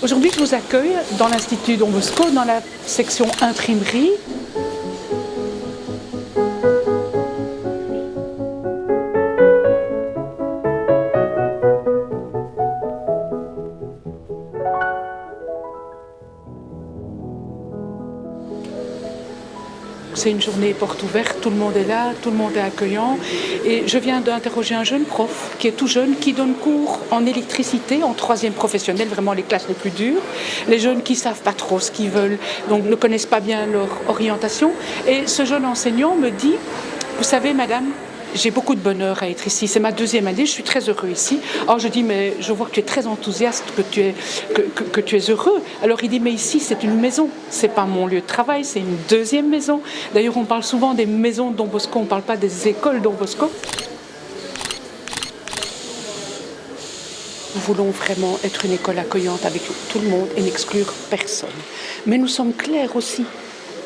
Aujourd'hui, je vous accueille dans l'Institut Don Bosco, dans la section imprimerie. C'est une journée porte ouverte, tout le monde est là, tout le monde est accueillant. Et je viens d'interroger un jeune prof qui est tout jeune, qui donne cours en électricité, en 3e professionnel, vraiment les classes les plus dures. Les jeunes qui ne savent pas trop ce qu'ils veulent, donc ne connaissent pas bien leur orientation. Et ce jeune enseignant me dit, vous savez madame, j'ai beaucoup de bonheur à être ici. C'est ma 2e année, je suis très heureux ici. Alors je dis, mais je vois que tu es très enthousiaste, que tu es heureux. Alors il dit, mais ici c'est une maison, c'est pas mon lieu de travail, c'est une 2e maison. D'ailleurs on parle souvent des maisons Don Bosco, on ne parle pas des écoles Don Bosco. Nous voulons vraiment être une école accueillante avec tout le monde et n'exclure personne. Mais nous sommes clairs aussi.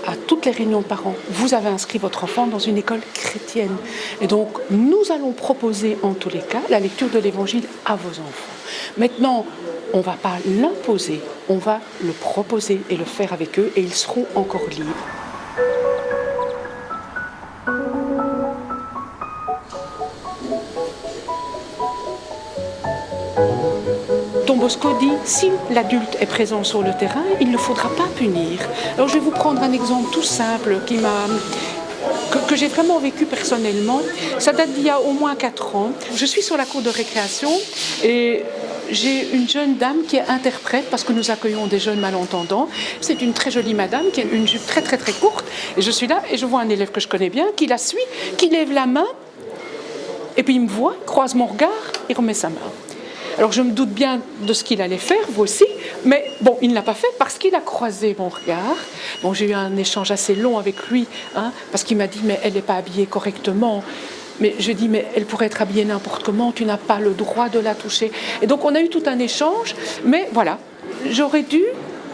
À toutes les réunions de parents, vous avez inscrit votre enfant dans une école chrétienne. Et donc, nous allons proposer en tous les cas la lecture de l'Évangile à vos enfants. Maintenant, on ne va pas l'imposer, on va le proposer et le faire avec eux et ils seront encore libres. Don Bosco dit, si l'adulte est présent sur le terrain, il ne faudra pas punir. Alors je vais vous prendre un exemple tout simple que j'ai vraiment vécu personnellement. Ça date d'il y a au moins 4 ans. Je suis sur la cour de récréation et j'ai une jeune dame qui est interprète parce que nous accueillons des jeunes malentendants. C'est une très jolie madame qui a une jupe très très très courte. Et je suis là et je vois un élève que je connais bien qui la suit, qui lève la main et puis il me voit, croise mon regard, il remet sa main. Alors je me doute bien de ce qu'il allait faire, vous aussi, mais bon, il ne l'a pas fait parce qu'il a croisé mon regard. Bon, j'ai eu un échange assez long avec lui, parce qu'il m'a dit, mais elle n'est pas habillée correctement. Mais je dis, mais elle pourrait être habillée n'importe comment, tu n'as pas le droit de la toucher. Et donc on a eu tout un échange, mais voilà, j'aurais dû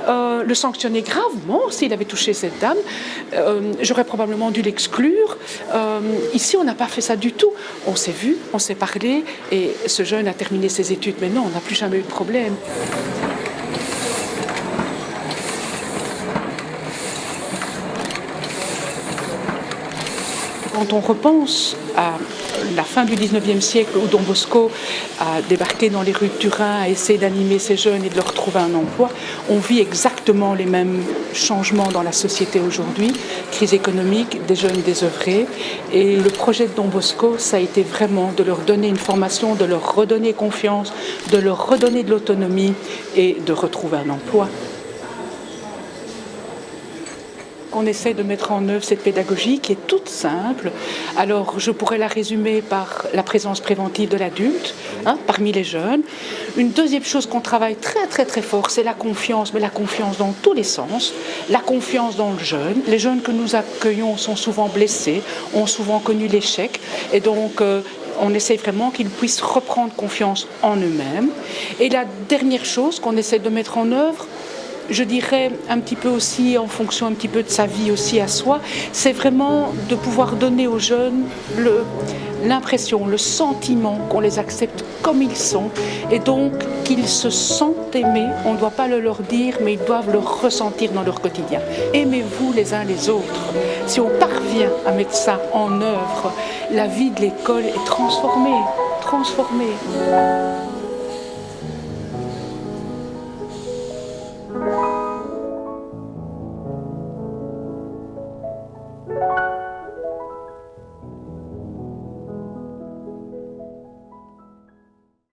le sanctionner gravement s'il avait touché cette dame. J'aurais probablement dû l'exclure. Ici, on n'a pas fait ça du tout. On s'est vu, on s'est parlé et ce jeune a terminé ses études. Mais non, on n'a plus jamais eu de problème. Quand on repense à la fin du 19e siècle où Don Bosco a débarqué dans les rues de Turin, a essayé d'animer ces jeunes et de leur trouver un emploi, on vit exactement les mêmes changements dans la société aujourd'hui, crise économique, des jeunes désœuvrés. Et le projet de Don Bosco, ça a été vraiment de leur donner une formation, de leur redonner confiance, de leur redonner de l'autonomie et de retrouver un emploi. On essaie de mettre en œuvre cette pédagogie qui est toute simple. Alors, je pourrais la résumer par la présence préventive de l'adulte parmi les jeunes. Une deuxième chose qu'on travaille très très très fort, c'est la confiance, mais la confiance dans tous les sens. La confiance dans le jeune. Les jeunes que nous accueillons sont souvent blessés, ont souvent connu l'échec, et donc on essaie vraiment qu'ils puissent reprendre confiance en eux-mêmes. Et la dernière chose qu'on essaie de mettre en œuvre, je dirais un petit peu aussi en fonction un petit peu de sa vie aussi à soi, c'est vraiment de pouvoir donner aux jeunes l'impression, le sentiment qu'on les accepte comme ils sont et donc qu'ils se sentent aimés. On ne doit pas le leur dire, mais ils doivent le ressentir dans leur quotidien. Aimez-vous les uns les autres. Si on parvient à mettre ça en œuvre, la vie de l'école est transformée.